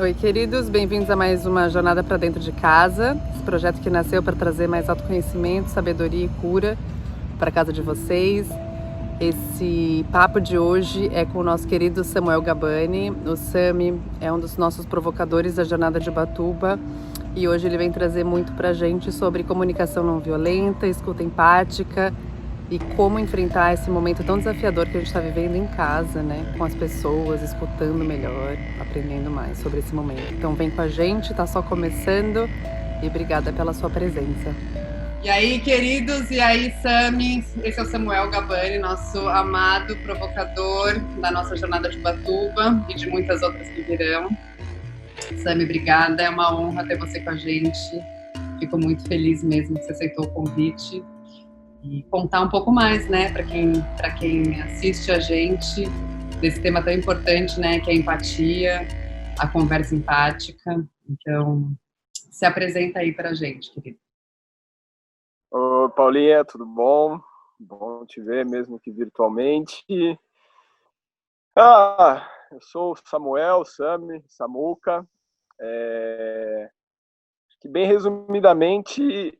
Oi, queridos, bem-vindos a mais uma Jornada para Dentro de Casa, esse projeto que nasceu para trazer mais autoconhecimento, sabedoria e cura para a casa de vocês. Esse papo de hoje é com o nosso querido Samuel Gabani. O Sami é um dos nossos provocadores da Jornada de Ubatuba e hoje ele vem trazer muito para a gente sobre comunicação não violenta, escuta empática e como enfrentar esse momento tão desafiador que a gente está vivendo em casa, né? Com as pessoas, escutando melhor, aprendendo mais sobre esse momento. Então vem com a gente, tá só começando e obrigada pela sua presença. E aí, queridos, e aí, Sami, esse é o Samuel Gabani, nosso amado provocador da nossa Jornada de Ubatuba e de muitas outras que virão. Sami, obrigada, é uma honra ter você com a gente. Fico muito feliz mesmo que você aceitou o convite. E contar um pouco mais, né, para quem assiste a gente, desse tema tão importante, né, que é a empatia, a conversa empática. Então, se apresenta aí para a gente, querido. Oi, Paulinha, tudo bom? Bom te ver, mesmo que virtualmente. Eu sou o Samuel, Sami, Samuca. Que bem resumidamente,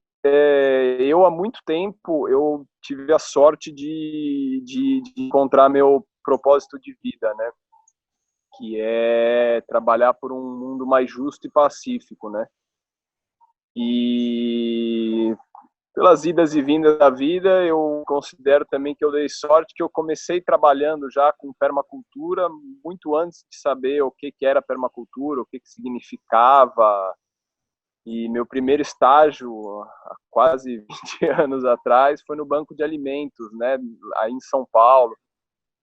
eu há muito tempo eu tive a sorte de encontrar meu propósito de vida, né? Que é trabalhar por um mundo mais justo e pacífico, né? E pelas idas e vindas da vida, eu considero também que eu dei sorte que eu comecei trabalhando já com permacultura muito antes de saber o que era permacultura, o que significava. E meu primeiro estágio, há quase 20 anos atrás, foi no Banco de Alimentos, né, aí em São Paulo,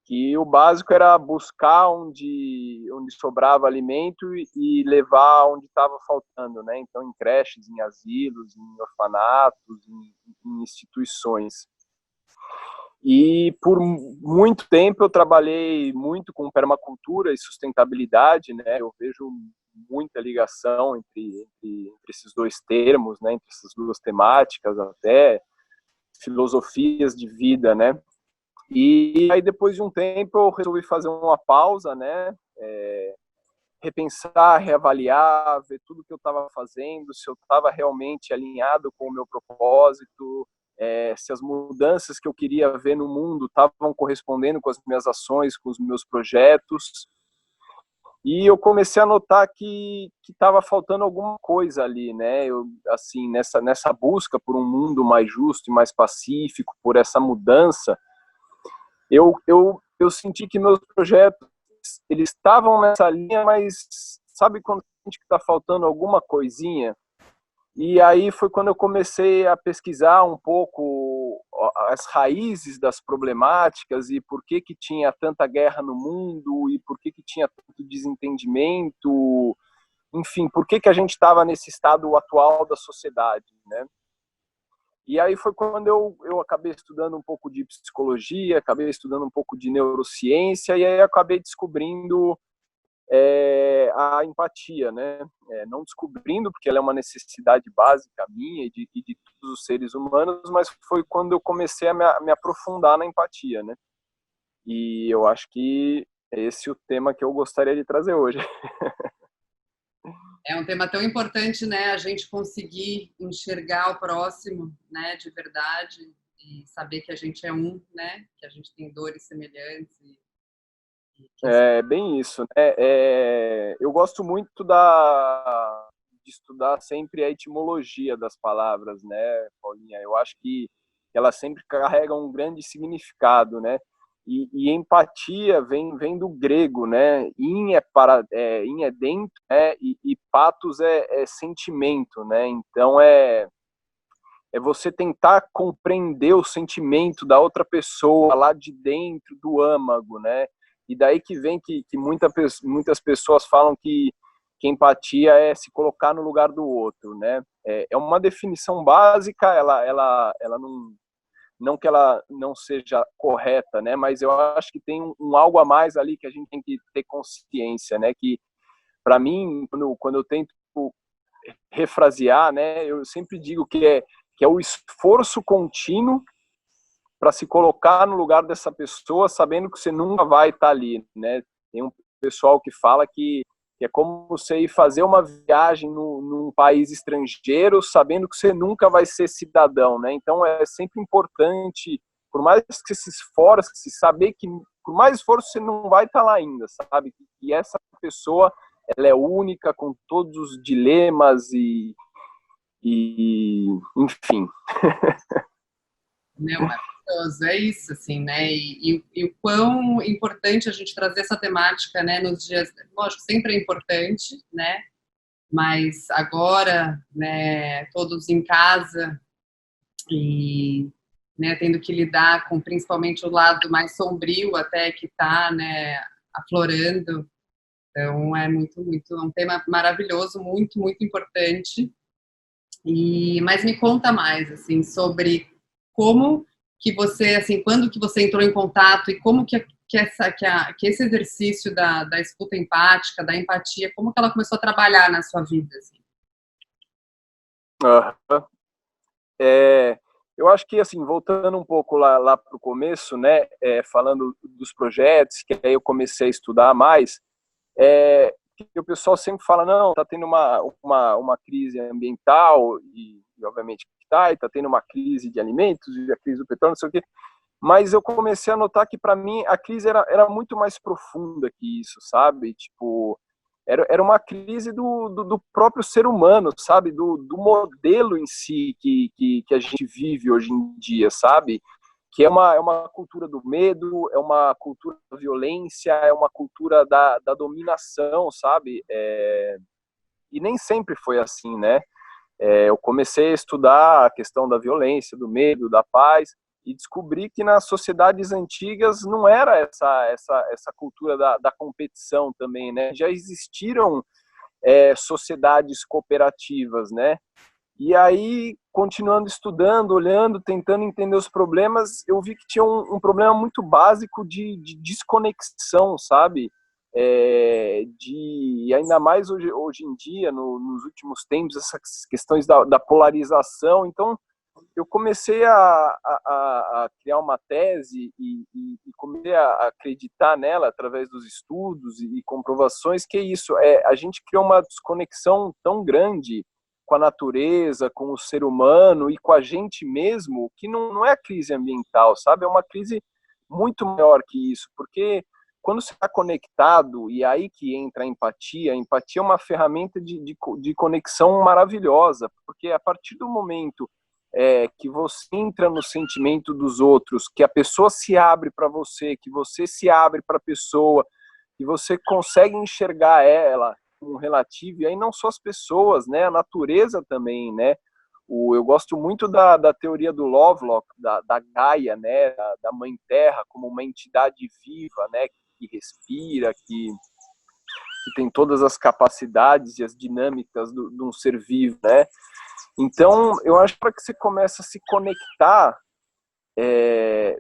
que o básico era buscar onde sobrava alimento e levar onde estava faltando, né? Então, em creches, em asilos, em orfanatos, em instituições. E por muito tempo eu trabalhei muito com permacultura e sustentabilidade, né? Eu vejo muita ligação entre esses dois termos, né? Entre essas duas temáticas, até filosofias de vida, né? E aí, depois de um tempo, eu resolvi fazer uma pausa, né? Repensar, reavaliar, ver tudo que eu estava fazendo, se eu estava realmente alinhado com o meu propósito, se as mudanças que eu queria ver no mundo estavam correspondendo com as minhas ações, com os meus projetos. E eu comecei a notar que estava faltando alguma coisa ali, né? Eu, assim, nessa busca por um mundo mais justo e mais pacífico, por essa mudança, eu senti que meus projetos eles estavam nessa linha, mas sabe quando a gente está faltando alguma coisinha? E aí foi quando eu comecei a pesquisar um pouco as raízes das problemáticas e por que tinha tanta guerra no mundo e por que tinha tanto desentendimento, enfim, por que a gente estava nesse estado atual da sociedade, né? E aí foi quando eu acabei estudando um pouco de psicologia, acabei estudando um pouco de neurociência, e aí acabei descobrindo a empatia, né? Não descobrindo, porque ela é uma necessidade básica minha e de todos os seres humanos, mas foi quando eu comecei a me aprofundar na empatia, né? E eu acho que esse é o tema que eu gostaria de trazer hoje. É um tema tão importante, né? A gente conseguir enxergar o próximo, né? De verdade e saber que a gente é um, né? Que a gente tem dores semelhantes. É bem isso, né? Eu gosto muito de estudar sempre a etimologia das palavras, né, Paulinha? Eu acho que elas sempre carregam um grande significado, né? E empatia vem do grego, né? In é dentro, né? E pathos é sentimento, né? Então é você tentar compreender o sentimento da outra pessoa lá de dentro do âmago, né? E daí que vem que muitas pessoas falam que empatia é se colocar no lugar do outro, né? É uma definição básica, ela não que ela não seja correta, né? Mas eu acho que tem um algo a mais ali que a gente tem que ter consciência, né? Que para mim, quando eu tento refrasear, né? Eu sempre digo que é o esforço contínuo para se colocar no lugar dessa pessoa, sabendo que você nunca vai estar ali, né? Tem um pessoal que fala que que é como você ir fazer uma viagem num país estrangeiro, sabendo que você nunca vai ser cidadão, né? Então é sempre importante, por mais que você se esforce, saber que por mais esforço você não vai estar lá ainda, sabe? E essa pessoa, ela é única, com todos os dilemas e enfim. Meu, maravilhoso, é isso, assim, né? E o quão importante a gente trazer essa temática, né, nos dias, lógico, sempre é importante, né? Mas agora, né, todos em casa e, né, tendo que lidar com principalmente o lado mais sombrio até que está, né, aflorando. Então é muito um tema maravilhoso, muito importante. Mas me conta mais assim sobre como que você, assim, quando que você entrou em contato e como que esse exercício da escuta empática, da empatia, como que ela começou a trabalhar na sua vida? Assim? Eu acho que, assim, voltando um pouco lá para o começo, né, falando dos projetos, que aí eu comecei a estudar mais, que o pessoal sempre fala, não, tá tendo uma crise ambiental, e obviamente está tendo uma crise de alimentos, e a crise do petróleo, não sei o quê, mas eu comecei a notar que, para mim, a crise era muito mais profunda que isso, sabe? Tipo, era uma crise do próprio ser humano, sabe? Do modelo em si que a gente vive hoje em dia, sabe? Que é uma cultura do medo, é uma cultura da violência, é uma cultura da dominação, sabe? E nem sempre foi assim, né? Eu comecei a estudar a questão da violência, do medo, da paz, e descobri que nas sociedades antigas não era essa cultura da competição também, né? Já existiram sociedades cooperativas, né? E aí, continuando estudando, olhando, tentando entender os problemas, eu vi que tinha um problema muito básico de desconexão, sabe? Ainda mais hoje em dia, nos últimos tempos, essas questões da polarização. Então, eu comecei a criar uma tese e comecei a acreditar nela através dos estudos e comprovações, que é isso, a gente criou uma desconexão tão grande com a natureza, com o ser humano e com a gente mesmo, que não é crise ambiental, sabe? É uma crise muito maior que isso, porque quando você está conectado, e aí que entra a empatia é uma ferramenta de conexão maravilhosa, porque a partir do momento que você entra no sentimento dos outros, que a pessoa se abre para você, que você se abre para a pessoa, que você consegue enxergar ela como relativo, e aí não só as pessoas, né, a natureza também, né? Eu gosto muito da teoria do Lovelock, da Gaia, né, da Mãe Terra, como uma entidade viva, né, que respira, que tem todas as capacidades e as dinâmicas de um ser vivo, né? Então, eu acho que para que você começa a se conectar,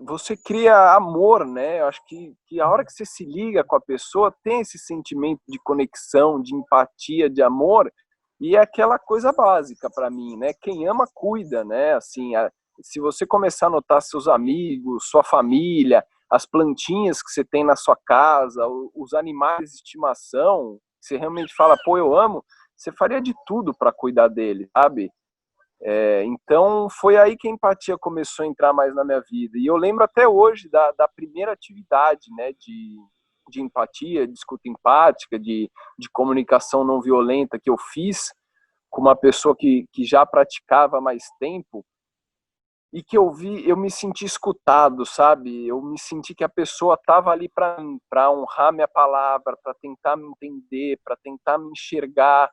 você cria amor, né? Eu acho que a hora que você se liga com a pessoa, tem esse sentimento de conexão, de empatia, de amor, e é aquela coisa básica para mim, né? Quem ama, cuida, né? Assim, se você começar a notar seus amigos, sua família, as plantinhas que você tem na sua casa, os animais de estimação, você realmente fala, pô, eu amo, você faria de tudo para cuidar dele, sabe? Então, foi aí que a empatia começou a entrar mais na minha vida. E eu lembro até hoje da primeira atividade, né, de empatia, de escuta empática, de comunicação não violenta que eu fiz com uma pessoa que já praticava há mais tempo, e que eu me senti escutado, sabe? Eu me senti que a pessoa estava ali para honrar minha palavra, para tentar me entender, para tentar me enxergar,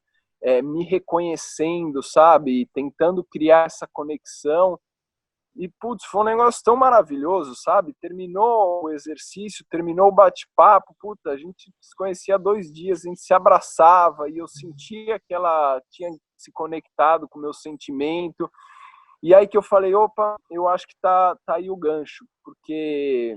me reconhecendo, sabe? Tentando criar essa conexão. E, putz, foi um negócio tão maravilhoso, sabe? Terminou o exercício, terminou o bate-papo, puta, a gente se conhecia há 2 dias, a gente se abraçava e eu sentia que ela tinha se conectado com o meu sentimento. E aí que eu falei, opa, eu acho que tá aí o gancho, porque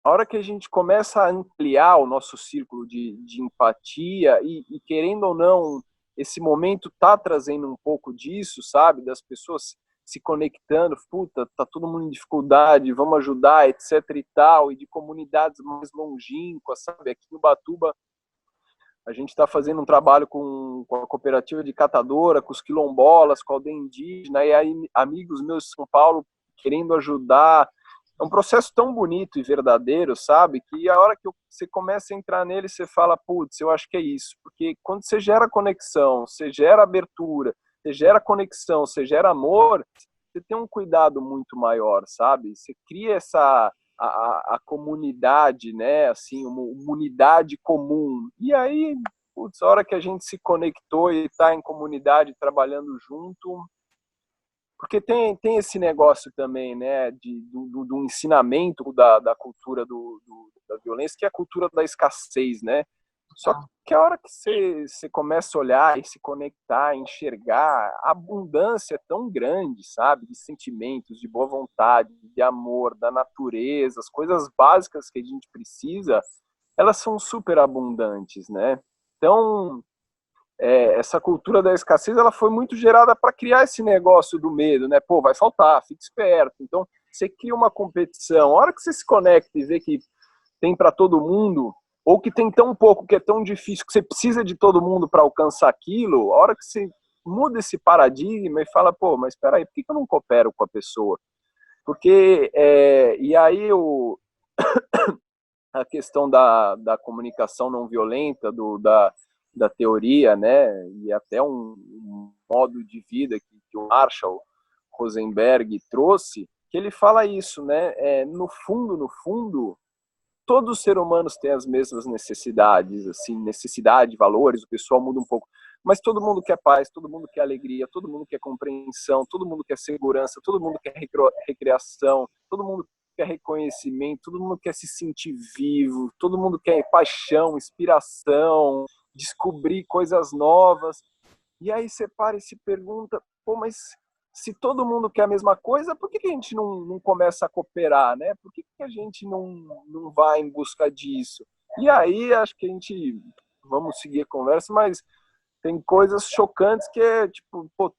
a hora que a gente começa a ampliar o nosso círculo de empatia e querendo ou não, esse momento tá trazendo um pouco disso, sabe? Das pessoas se conectando, puta, tá todo mundo em dificuldade, vamos ajudar, etc e tal, e de comunidades mais longínquas, sabe? Aqui no Ubatuba A gente está fazendo um trabalho com a cooperativa de catadora, com os quilombolas, com a aldeia indígena, e aí amigos meus de São Paulo querendo ajudar. É um processo tão bonito e verdadeiro, sabe? Que a hora que você começa a entrar nele, você fala, putz, eu acho que é isso. Porque quando você gera conexão, você gera abertura, você gera conexão, você gera amor, você tem um cuidado muito maior, sabe? Você cria a comunidade, né? Assim, uma unidade comum. E aí, putz, a hora que a gente se conectou e está em comunidade trabalhando junto, porque tem esse negócio também, né, do ensinamento da cultura da violência, que é a cultura da escassez, né? Só que a hora que você começa a olhar e se conectar, enxergar, a abundância é tão grande, sabe? De sentimentos, de boa vontade, de amor, da natureza, as coisas básicas que a gente precisa, elas são super abundantes, né? Então, essa cultura da escassez, ela foi muito gerada para criar esse negócio do medo, né? Pô, vai faltar, fique esperto. Então, você cria uma competição. A hora que você se conecta e vê que tem para todo mundo, ou que tem tão pouco, que é tão difícil, que você precisa de todo mundo para alcançar aquilo, a hora que você muda esse paradigma e fala, pô, mas espera aí, por que eu não coopero com a pessoa? Porque, e aí a questão da comunicação não violenta, da teoria, né, e até um modo de vida que o Marshall Rosenberg trouxe, que ele fala isso, né, no fundo, todos os seres humanos têm as mesmas necessidades, assim, necessidade, valores, o pessoal muda um pouco, mas todo mundo quer paz, todo mundo quer alegria, todo mundo quer compreensão, todo mundo quer segurança, todo mundo quer recreação, todo mundo quer reconhecimento, todo mundo quer se sentir vivo, todo mundo quer paixão, inspiração, descobrir coisas novas. E aí você para e se pergunta, pô, mas se todo mundo quer a mesma coisa, por que a gente não começa a cooperar, né? Por que a gente não vai em busca disso? E aí acho que a gente, vamos seguir a conversa, mas tem coisas chocantes que é tipo, pô,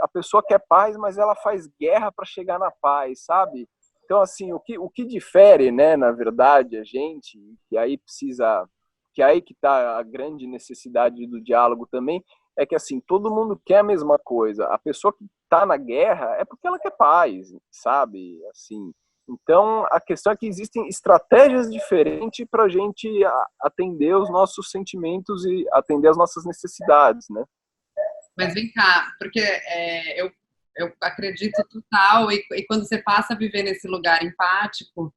a pessoa quer paz, mas ela faz guerra para chegar na paz, sabe? Então, assim, o que difere, né, na verdade, a gente, que aí que está a grande necessidade do diálogo também, é que, assim, todo mundo quer a mesma coisa. A pessoa que está na guerra é porque ela quer paz, sabe? Assim, então, a questão é que existem estratégias diferentes para a gente atender os nossos sentimentos e atender as nossas necessidades, né? Mas vem cá, porque eu acredito total, e quando você passa a viver nesse lugar empático,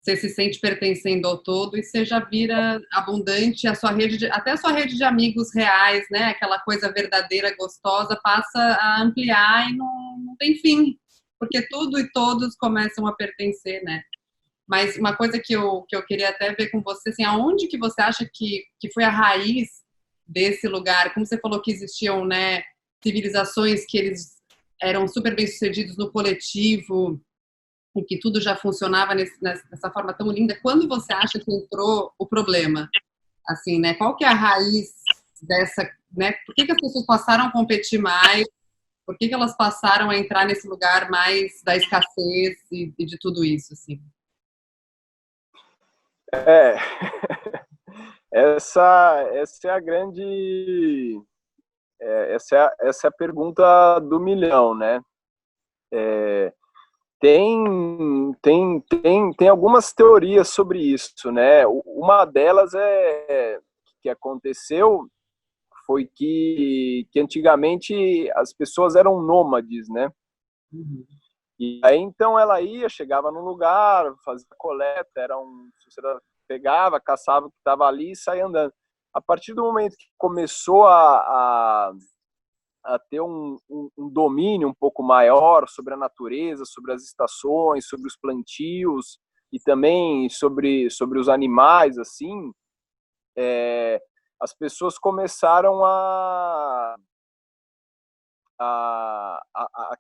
você se sente pertencendo ao todo e você já vira abundante, até a sua rede de amigos reais, né? Aquela coisa verdadeira, gostosa, passa a ampliar e não tem fim, porque tudo e todos começam a pertencer, né? Mas uma coisa que eu queria até ver com você, assim, aonde que você acha que foi a raiz desse lugar? Como você falou que existiam, né, civilizações que eles eram super bem-sucedidos no coletivo, e que tudo já funcionava nessa forma tão linda. Quando você acha que entrou o problema? Assim, né? Qual que é a raiz dessa, né? Por que as pessoas passaram a competir mais? Por que elas passaram a entrar nesse lugar mais da escassez e de tudo isso, assim? Essa é a grande... essa é a pergunta do milhão, né? Tem algumas teorias sobre isso, né? Uma delas que aconteceu foi que antigamente as pessoas eram nômades, né? Uhum. E aí então ela chegava num lugar, fazia coleta, você pegava, caçava o que estava ali e saía andando. A partir do momento que começou a ter um domínio um pouco maior sobre a natureza, sobre as estações, sobre os plantios e também sobre os animais, assim, as pessoas começaram a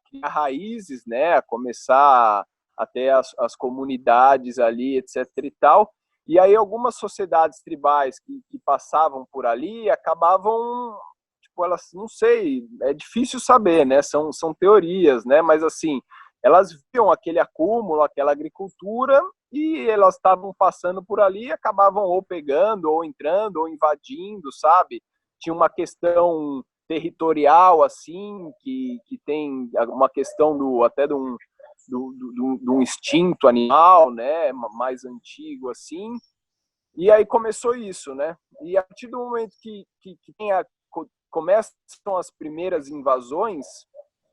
criar raízes, né, a começar a ter as comunidades ali, etc. e tal. E aí algumas sociedades tribais que passavam por ali acabavam, tipo, elas, não sei, é difícil saber, né, são teorias, né, mas assim, elas viam aquele acúmulo, aquela agricultura e elas estavam passando por ali e acabavam ou pegando, ou entrando, ou invadindo, sabe? Tinha uma questão territorial, assim, que tem uma questão até de um instinto animal, né, mais antigo, assim, e aí começou isso, né? E a partir do momento que começam as primeiras invasões,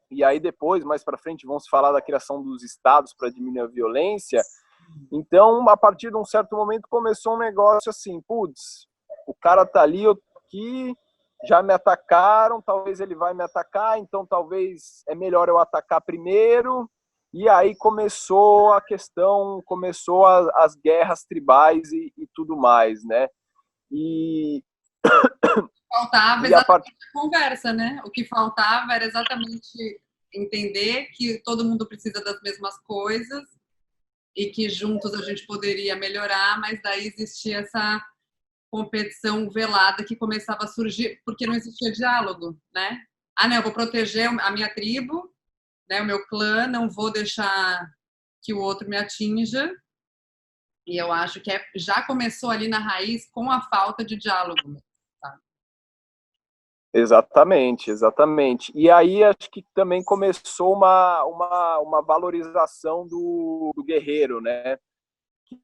e aí depois, mais para frente, vamos falar da criação dos estados para diminuir a violência. Então, a partir de um certo momento, começou um negócio assim, putz, o cara tá ali, eu tô aqui, já me atacaram, talvez ele vai me atacar, então talvez é melhor eu atacar primeiro. E aí começou a questão, começou as guerras tribais e tudo mais, né? E Faltava e a exatamente part... a conversa, né? O que faltava era exatamente entender que todo mundo precisa das mesmas coisas e que juntos a gente poderia melhorar, mas daí existia essa competição velada que começava a surgir porque não existia diálogo, né? Ah, não, eu vou proteger a minha tribo, né, o meu clã, não vou deixar que o outro me atinja. E eu acho que já começou ali na raiz com a falta de diálogo. Tá? Exatamente, exatamente. E aí acho que também começou uma valorização do guerreiro, né?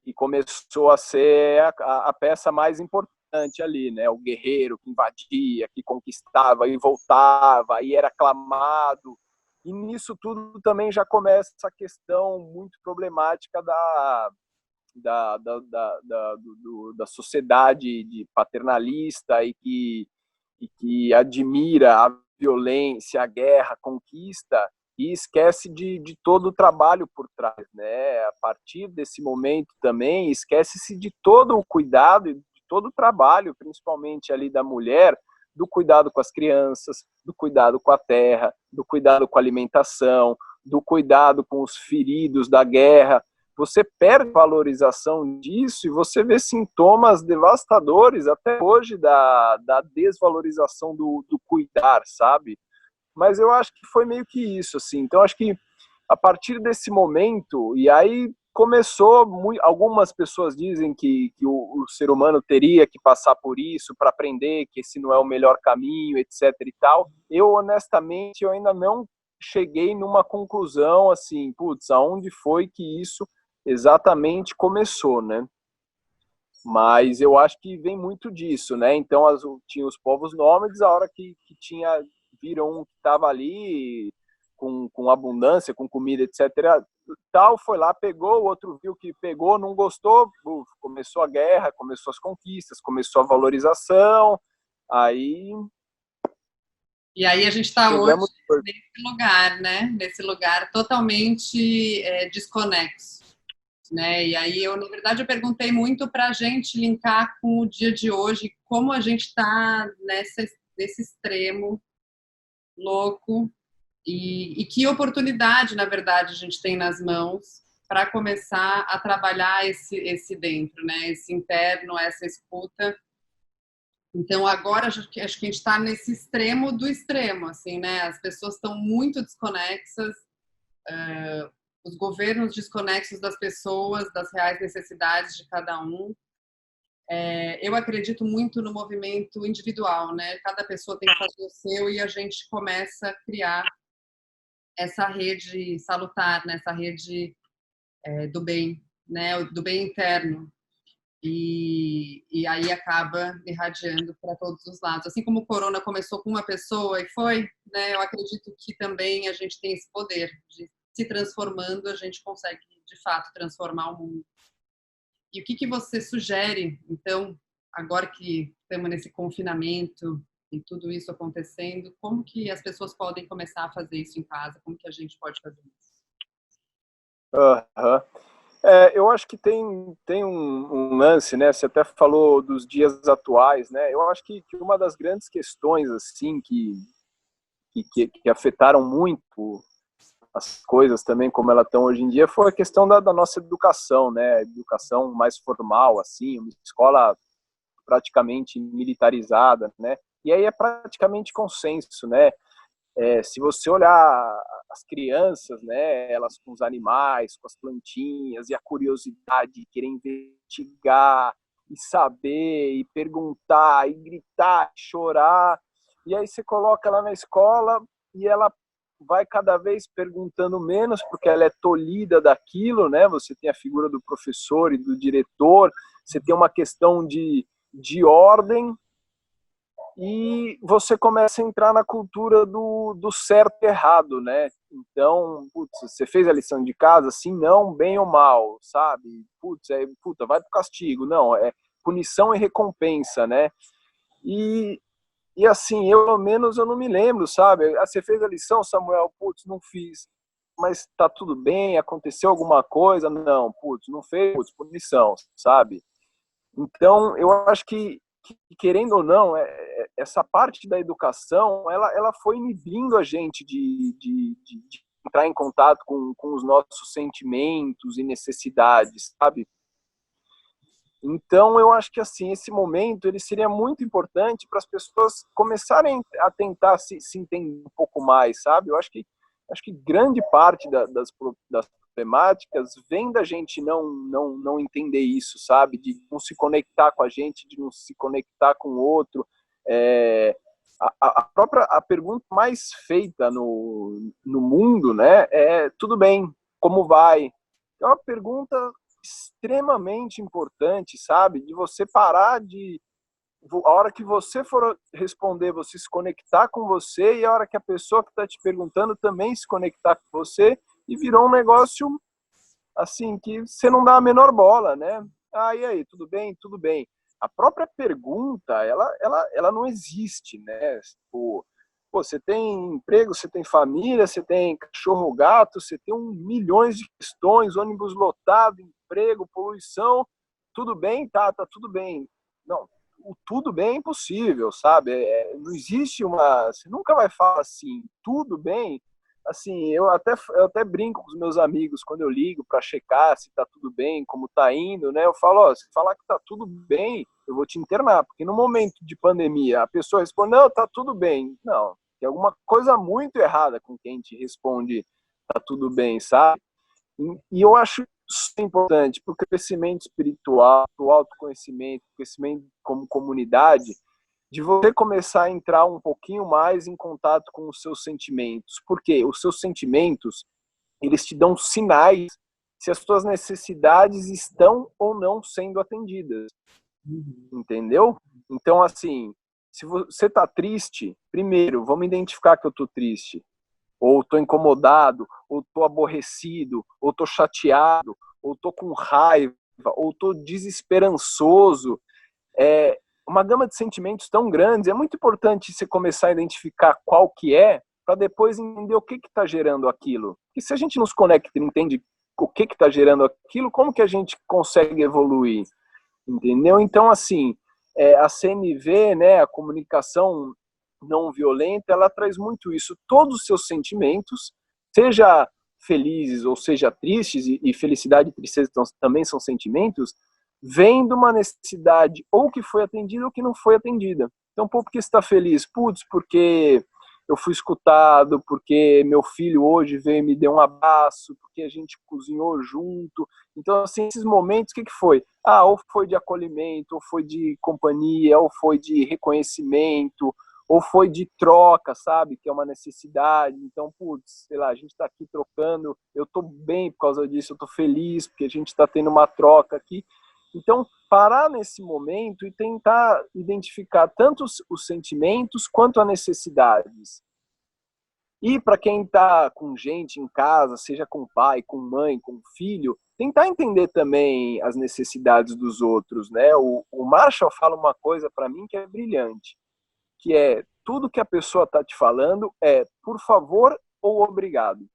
Que começou a ser a peça mais importante ali, né? O guerreiro que invadia, que conquistava e voltava, e era aclamado. E nisso tudo também já começa a questão muito problemática da sociedade de paternalista e que admira a violência, a guerra, a conquista, e esquece de todo o trabalho por trás, né? A partir desse momento também, esquece-se de todo o cuidado e de todo o trabalho, principalmente ali da mulher, do cuidado com as crianças, do cuidado com a terra, do cuidado com a alimentação, do cuidado com os feridos da guerra. Você perde a valorização disso e você vê sintomas devastadores até hoje da desvalorização do cuidar, sabe? Mas eu acho que foi meio que isso, assim. Então, acho que a partir desse momento, e aí começou, algumas pessoas dizem que o ser humano teria que passar por isso para aprender que esse não é o melhor caminho, etc e tal. Eu, honestamente, eu ainda não cheguei numa conclusão, assim, putz, aonde foi que isso exatamente começou, né? Mas eu acho que vem muito disso, né? Então, tinha os povos nômades, a hora que viram um que estava ali com abundância, com comida, etc. Tal, foi lá, pegou, o outro viu que pegou, não gostou, começou a guerra, começou as conquistas, começou a valorização, aí... E aí a gente está hoje nesse lugar, né? Nesse lugar totalmente desconexo. Né? E aí eu, na verdade, eu perguntei muito para a gente linkar com o dia de hoje, como a gente está nesse extremo louco e que oportunidade, na verdade, a gente tem nas mãos para começar a trabalhar esse dentro, né? Esse interno, essa escuta. Então agora acho que a gente está nesse extremo do extremo, assim, né? As pessoas estão muito desconexas. Os governos desconexos das pessoas, das reais necessidades de cada um. Eu acredito muito no movimento individual, né? Cada pessoa tem que fazer o seu e a gente começa a criar essa rede salutar, né? Essa rede do bem, né? Do bem interno. E aí acaba irradiando para todos os lados. Assim como o corona começou com uma pessoa e foi, né? Eu acredito que também a gente tem esse poder de se transformando, a gente consegue, de fato, transformar o mundo. E o que você sugere, então, agora que estamos nesse confinamento e tudo isso acontecendo, como que as pessoas podem começar a fazer isso em casa? Como que a gente pode fazer isso? Uhum. Eu acho que tem um lance, né? Você até falou dos dias atuais, né? Eu acho que uma das grandes questões, assim, que afetaram muito as coisas também como elas estão hoje em dia foi a questão da nossa educação, né? Educação mais formal, assim, uma escola praticamente militarizada, né? E aí é praticamente consenso, né? Se você olhar as crianças, né, elas com os animais, com as plantinhas, e a curiosidade, querer investigar, e saber, e perguntar, e gritar, e chorar, e aí você coloca ela na escola, e ela vai cada vez perguntando menos, porque ela é tolhida daquilo, né? Você tem a figura do professor e do diretor, você tem uma questão de ordem, e você começa a entrar na cultura do certo e errado, né? Então, putz, você fez a lição de casa, sim, não, bem ou mal, sabe? Putz, puta, vai pro castigo. Não, é punição e recompensa, né? E assim, eu, pelo menos, eu não me lembro, sabe? Você fez a lição, Samuel? Putz, não fiz. Mas tá tudo bem? Aconteceu alguma coisa? Não, putz, não fez, putz, punição, sabe? Então, eu acho que querendo ou não, essa parte da educação, ela foi inibindo a gente de entrar em contato com os nossos sentimentos e necessidades, sabe? Então, eu acho que assim, esse momento ele seria muito importante para as pessoas começarem a tentar se entender um pouco mais, sabe? Eu acho que grande parte das problemáticas vem da gente não entender isso, sabe? De não se conectar com a gente, de não se conectar com o outro. A pergunta mais feita no mundo, né, é tudo bem, como vai? É uma pergunta extremamente importante, sabe? De você parar a hora que você for responder, você se conectar com você, e a hora que a pessoa que está te perguntando também se conectar com você, e virou um negócio assim que você não dá a menor bola, né? Ah, e aí, tudo bem? Tudo bem. A própria pergunta, ela não existe, né? Pô, você tem emprego, você tem família, você tem cachorro, gato, você tem milhões de questões, ônibus lotado, emprego, poluição, tudo bem? Tá tudo bem. Não, o tudo bem é impossível, sabe? Não existe você nunca vai falar assim, tudo bem. Assim, eu até brinco com os meus amigos quando eu ligo para checar se tá tudo bem, como tá indo, né? Eu falo, ó, se falar que tá tudo bem, eu vou te internar, porque no momento de pandemia a pessoa responde, não, tá tudo bem. Não, tem alguma coisa muito errada com quem te responde, tá tudo bem, sabe? E eu acho isso importante para o crescimento espiritual, para o autoconhecimento, crescimento como comunidade, de você começar a entrar um pouquinho mais em contato com os seus sentimentos. Porque os seus sentimentos, eles te dão sinais se as suas necessidades estão ou não sendo atendidas. Entendeu? Então, assim, se você está triste, primeiro, vamos identificar que eu estou triste. Ou estou incomodado, ou estou aborrecido, ou estou chateado, ou estou com raiva, ou estou desesperançoso. Uma gama de sentimentos tão grandes, é muito importante você começar a identificar qual que é, para depois entender o que está gerando aquilo. E se a gente nos conecta e entende o que está gerando aquilo, como que a gente consegue evoluir? Entendeu? Então, assim, a CNV, né, a comunicação não violenta, ela traz muito isso. Todos os seus sentimentos, seja felizes ou seja tristes, e felicidade e tristeza também são sentimentos, vem de uma necessidade ou que foi atendida ou que não foi atendida. Então, por que você está feliz? Putz, porque eu fui escutado, porque meu filho hoje veio e me deu um abraço, porque a gente cozinhou junto. Então, assim, esses momentos, o que foi? Ou foi de acolhimento, ou foi de companhia, ou foi de reconhecimento, ou foi de troca, sabe? Que é uma necessidade. Então, putz, sei lá, a gente está aqui trocando, eu estou bem por causa disso, eu estou feliz porque a gente está tendo uma troca aqui. Então, parar nesse momento e tentar identificar tanto os sentimentos quanto as necessidades. E para quem está com gente em casa, seja com pai, com mãe, com filho, tentar entender também as necessidades dos outros, né? O Marshall fala uma coisa para mim que é brilhante, que é tudo que a pessoa está te falando é por favor ou obrigado.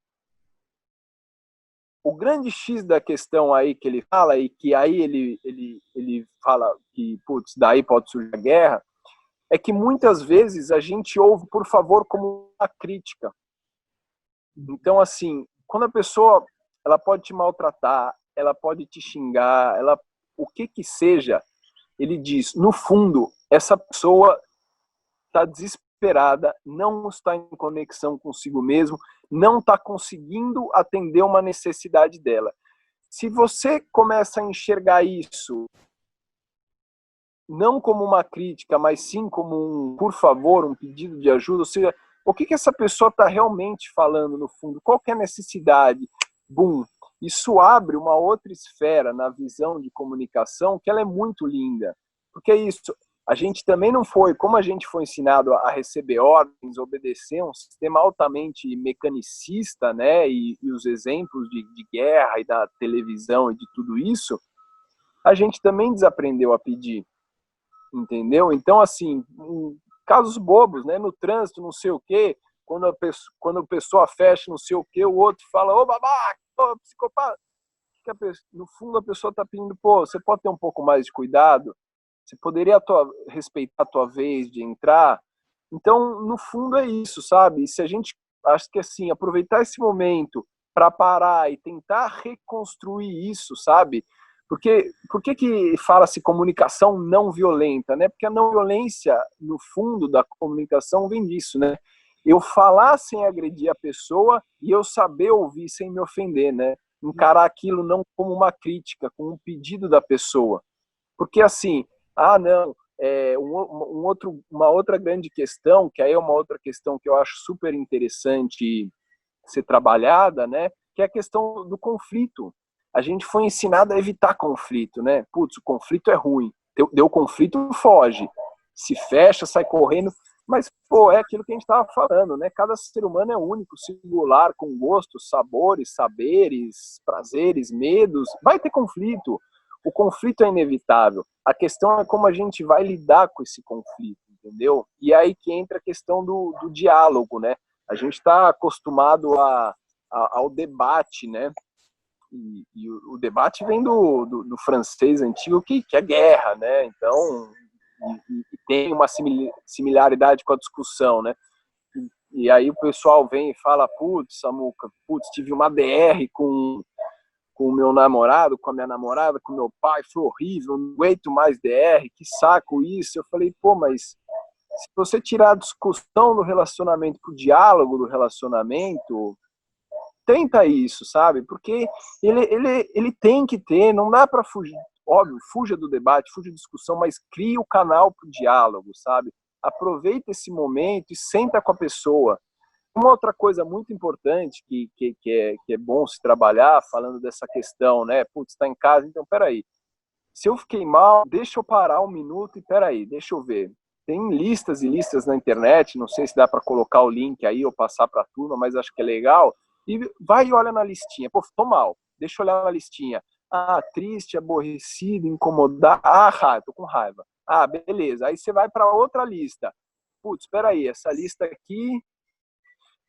O grande X da questão aí que ele fala, e que aí ele fala que, putz, daí pode surgir a guerra, é que muitas vezes a gente ouve por favor como uma crítica. Então, assim, quando a pessoa, ela pode te maltratar, ela pode te xingar, o que seja, ele diz, no fundo, essa pessoa está desesperada desesperada, não está em conexão consigo mesmo, não está conseguindo atender uma necessidade dela. Se você começa a enxergar isso não como uma crítica, mas sim como um por favor, um pedido de ajuda, ou seja, o que essa pessoa está realmente falando no fundo, qual que é a necessidade, bum, isso abre uma outra esfera na visão de comunicação que ela é muito linda, porque é isso, a gente também não foi, como a gente foi ensinado a receber ordens, obedecer um sistema altamente mecanicista, né, e os exemplos de guerra e da televisão e de tudo isso, a gente também desaprendeu a pedir, entendeu? Então, assim, casos bobos, né, no trânsito, não sei o quê, quando a pessoa fecha não sei o quê, o outro fala, ô babaca, ô psicopata, no fundo a pessoa está pedindo, pô, você pode ter um pouco mais de cuidado? Você poderia respeitar a tua vez de entrar? Então, no fundo é isso, sabe? E se a gente, acho que assim, aproveitar esse momento para parar e tentar reconstruir isso, sabe? Porque por que fala-se comunicação não violenta, né? Porque a não violência, no fundo da comunicação, vem disso, né? Eu falar sem agredir a pessoa e eu saber ouvir sem me ofender, né? Encarar aquilo não como uma crítica, como um pedido da pessoa. Porque assim, não, uma outra grande questão, que aí é uma outra questão que eu acho super interessante ser trabalhada, né? Que é a questão do conflito. A gente foi ensinado a evitar conflito, né? Putz, o conflito é ruim. Deu conflito, foge. Se fecha, sai correndo. Mas, pô, é aquilo que a gente estava falando, né? Cada ser humano é único, singular, com gostos, sabores, saberes, prazeres, medos. Vai ter conflito. O conflito é inevitável. A questão é como a gente vai lidar com esse conflito, entendeu? E aí que entra a questão do diálogo, né? A gente está acostumado ao debate, né? E o debate vem do francês antigo, que é guerra, né? Então, e tem uma similaridade com a discussão, né? E aí o pessoal vem e fala, putz, Samuca, putz, tive uma DR com o meu namorado, com a minha namorada, com o meu pai, foi horrível, não aguento mais DR, que saco isso. Eu falei, pô, mas se você tirar a discussão do relacionamento pro diálogo do relacionamento, tenta isso, sabe? Porque ele tem que ter, não dá para fugir, óbvio, fuja do debate, fuja da discussão, mas crie o canal pro diálogo, sabe? Aproveita esse momento e senta com a pessoa. Uma outra coisa muito importante que é bom se trabalhar, falando dessa questão, né? Putz, está em casa, então peraí. Se eu fiquei mal, deixa eu parar um minuto e peraí, deixa eu ver. Tem listas e listas na internet, não sei se dá para colocar o link aí ou passar para a turma, mas acho que é legal. E vai e olha na listinha. Pô, tô mal, deixa eu olhar na listinha. Triste, aborrecido, incomodado. Tô com raiva. Beleza. Aí você vai para outra lista. Putz, espera aí, essa lista aqui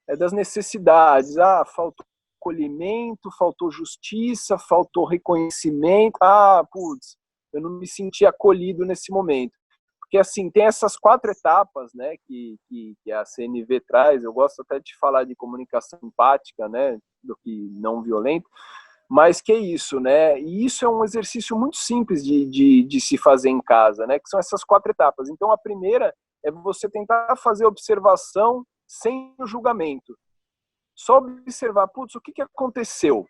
é das necessidades. Faltou acolhimento, faltou justiça, faltou reconhecimento. Putz, eu não me senti acolhido nesse momento. Porque, assim, tem essas 4 etapas, né, que a CNV traz. Eu gosto até de falar de comunicação empática, né, do que não violento, mas que é isso, né? E isso é um exercício muito simples de se fazer em casa, né, que são essas 4 etapas. Então, a primeira é você tentar fazer observação sem o julgamento. Só observar, putz, o que aconteceu?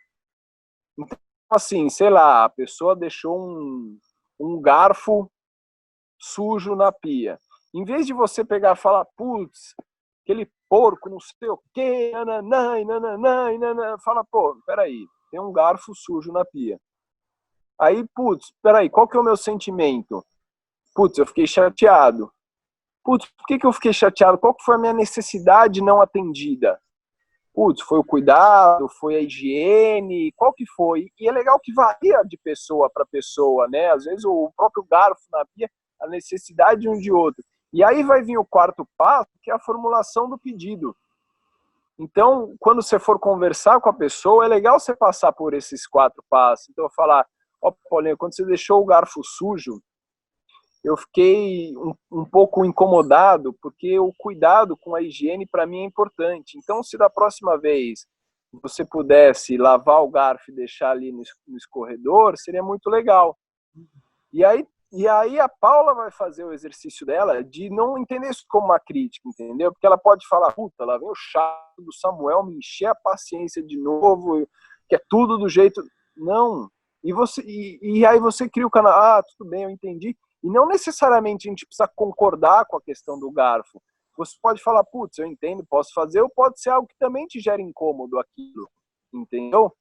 Então, assim, sei lá, a pessoa deixou um garfo sujo na pia. Em vez de você pegar e falar, putz, aquele porco, não sei o quê, nananã, fala, pô, peraí, tem um garfo sujo na pia. Aí, putz, peraí, qual que é o meu sentimento? Putz, eu fiquei chateado. Putz, por que eu fiquei chateado? Qual que foi a minha necessidade não atendida? Putz, foi o cuidado, foi a higiene, qual que foi? E é legal que varia de pessoa para pessoa, né? Às vezes o próprio garfo na pia, a necessidade de um de outro. E aí vai vir o 4º passo, que é a formulação do pedido. Então, quando você for conversar com a pessoa, é legal você passar por esses 4 passos. Então, eu falar, Paulinho, quando você deixou o garfo sujo, eu fiquei um pouco incomodado, porque o cuidado com a higiene para mim é importante. Então, se da próxima vez você pudesse lavar o garfo e deixar ali no escorredor, seria muito legal. E aí E aí a Paula vai fazer o exercício dela de não entender isso como uma crítica, entendeu? Porque ela pode falar, puta, lá vem o chato do Samuel me encher a paciência de novo, que é tudo do jeito... Não. E aí você cria o canal, tudo bem, eu entendi. E não necessariamente a gente precisa concordar com a questão do garfo. Você pode falar, putz, eu entendo, posso fazer, ou pode ser algo que também te gera incômodo aquilo, entendeu?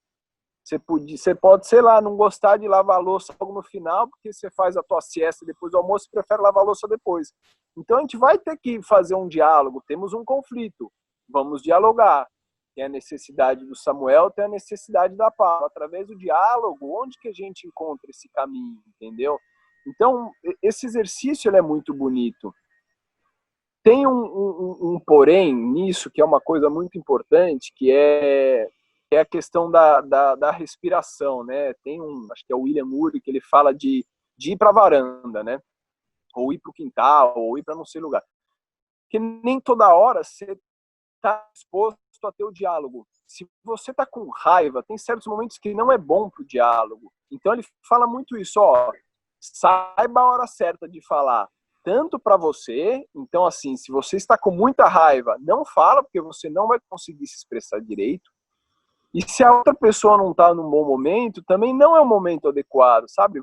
Você pode, sei lá, não gostar de lavar a louça logo no final, porque você faz a tua siesta depois do almoço e prefere lavar a louça depois. Então a gente vai ter que fazer um diálogo, temos um conflito, vamos dialogar. Tem a necessidade do Samuel, tem a necessidade da Paula. Através do diálogo, onde que a gente encontra esse caminho, entendeu? Então, esse exercício ele é muito bonito. Tem um porém nisso, que é uma coisa muito importante, que é a questão da respiração, né? Tem acho que é o William Ury, que ele fala de ir para a varanda, né? Ou ir para o quintal, ou ir para não sei lugar. Porque nem toda hora você está disposto a ter o diálogo. Se você está com raiva, tem certos momentos que não é bom para o diálogo. Então ele fala muito isso, saiba a hora certa de falar, tanto para você, então assim, se você está com muita raiva, não fala, porque você não vai conseguir se expressar direito. E se a outra pessoa não está num bom momento, também não é o momento adequado, sabe?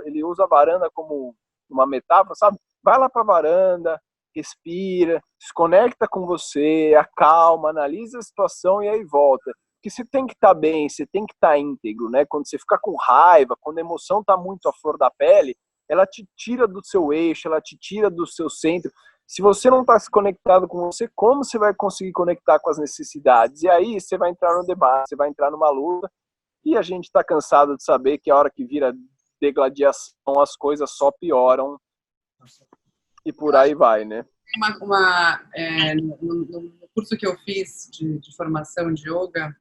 Ele usa a varanda como uma metáfora, sabe? Vai lá para a varanda, respira, se conecta com você, acalma, analisa a situação e aí volta. Porque você tem que estar bem, você tem que estar íntegro, né? Quando você fica com raiva, quando a emoção está muito à flor da pele, ela te tira do seu eixo, ela te tira do seu centro. Se você não está se conectado com você, como você vai conseguir conectar com as necessidades? E aí você vai entrar no debate, você vai entrar numa luta, e a gente está cansado de saber que a hora que vira degladiação, as coisas só pioram, e por aí vai, né? No curso que eu fiz de formação de yoga,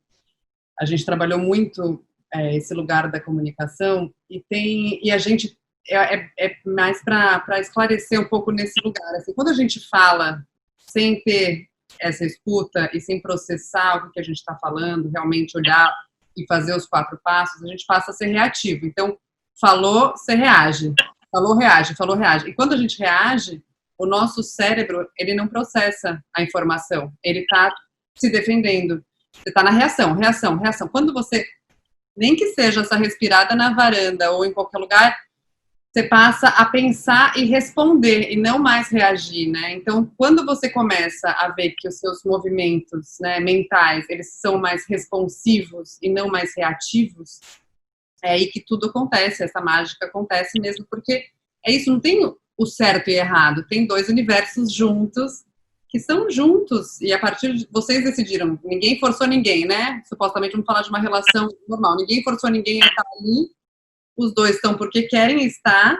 a gente trabalhou muito esse lugar da comunicação, e a gente é mais para esclarecer um pouco nesse lugar. Assim, quando a gente fala sem ter essa escuta e sem processar o que a gente está falando, realmente olhar e fazer os 4 passos, a gente passa a ser reativo. Então, falou, você reage. Falou, reage, falou, reage. E quando a gente reage, o nosso cérebro, ele não processa a informação. Ele está se defendendo. Você está na reação, reação, reação. Quando você, nem que seja essa respirada na varanda ou em qualquer lugar, você passa a pensar e responder, e não mais reagir, né? Então, quando você começa a ver que os seus movimentos, né, mentais, eles são mais responsivos e não mais reativos, é aí que tudo acontece, essa mágica acontece mesmo, porque é isso, não tem o certo e errado, tem 2 universos juntos, que são juntos, e a partir de vocês decidiram, ninguém forçou ninguém, né? Supostamente vamos falar de uma relação normal, ninguém forçou ninguém a estar ali, os 2 estão porque querem estar,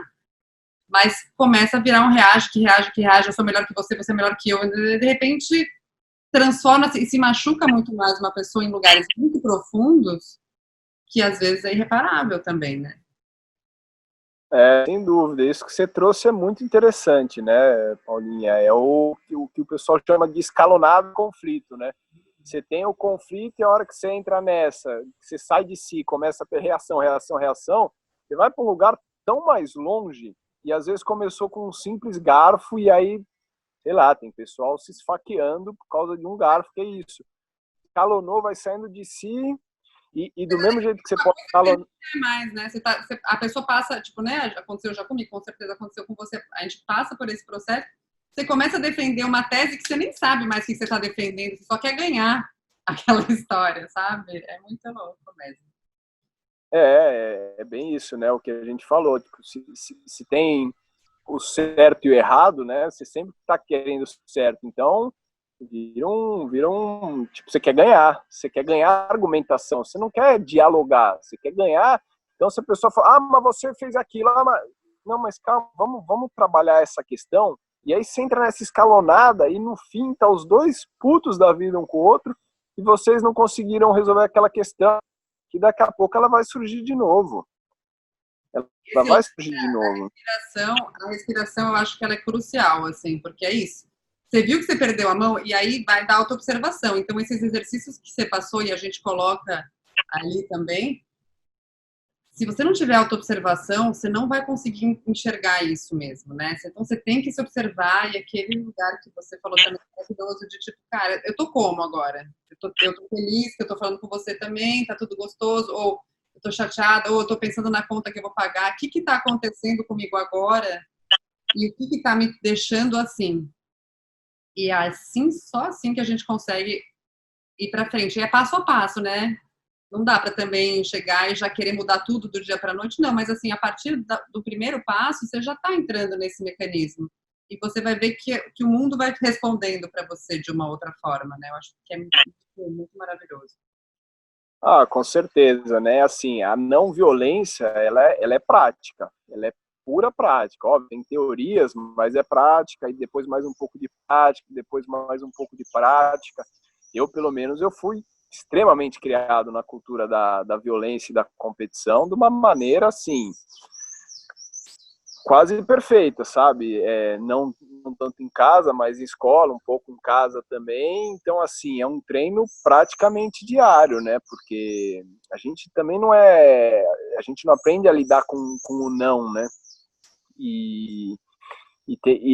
mas começa a virar um reage, eu sou melhor que você é melhor que eu, de repente transforma-se e se machuca muito mais uma pessoa em lugares muito profundos, que às vezes é irreparável também, né? Sem dúvida, isso que você trouxe é muito interessante, né, Paulinha? É o que o pessoal chama de escalonado conflito, né? Você tem o conflito e a hora que você entra nessa, você sai de si, começa a ter reação, reação, reação, você vai para um lugar tão mais longe e às vezes começou com um simples garfo e aí, sei lá, tem pessoal se esfaqueando por causa de um garfo, que é isso. Escalonou, vai saindo de si e do mesmo jeito que você pode escalonar... mais, né? A pessoa passa, tipo, né? Aconteceu já comigo, com certeza aconteceu com você. A gente passa por esse processo, você começa a defender uma tese que você nem sabe mais o que você está defendendo, você só quer ganhar aquela história, sabe? É muito louco mesmo. É bem isso, né? O que a gente falou. Tipo, se tem o certo e o errado, né? Você sempre está querendo o certo. Então, vira um... Tipo, você quer ganhar a argumentação. Você não quer dialogar, você quer ganhar. Então, se a pessoa fala, mas você fez aquilo. Não, mas calma, vamos trabalhar essa questão. E aí você entra nessa escalonada e no fim tá os 2 putos da vida um com o outro e vocês não conseguiram resolver aquela questão, que daqui a pouco ela vai surgir de novo. Ela vai surgir de novo. A respiração, eu acho que ela é crucial, assim, porque é isso. Você viu que você perdeu a mão e aí vai dar autoobservação. Então, esses exercícios que você passou e a gente coloca ali também, se você não tiver autoobservação, você não vai conseguir enxergar isso mesmo, né? Então você tem que se observar, e aquele lugar que você falou também é maravilhoso, de tipo, cara, eu tô como agora? Eu tô feliz que eu tô falando com você também, tá tudo gostoso, ou eu tô chateada, ou eu tô pensando na conta que eu vou pagar, o que que tá acontecendo comigo agora? E o que que tá me deixando assim? E assim, só assim que a gente consegue ir pra frente. E é passo a passo, né? Não dá para também chegar e já querer mudar tudo do dia para a noite, não, mas assim, a partir do primeiro passo, você já está entrando nesse mecanismo. E você vai ver que o mundo vai respondendo para você de uma outra forma, né? Eu acho que é muito maravilhoso. Ah, com certeza, né? Assim, a não violência, ela é prática, ela é pura prática. Óbvio, tem teorias, mas é prática, e depois mais um pouco de prática, depois mais um pouco de prática. Eu, pelo menos, eu fui extremamente criado na cultura da violência e da competição, de uma maneira, assim, quase perfeita, sabe? Não tanto em casa, mas em escola, um pouco em casa também. Então, assim, é um treino praticamente diário, né? Porque a gente também não é... A gente não aprende a lidar com o não, né? E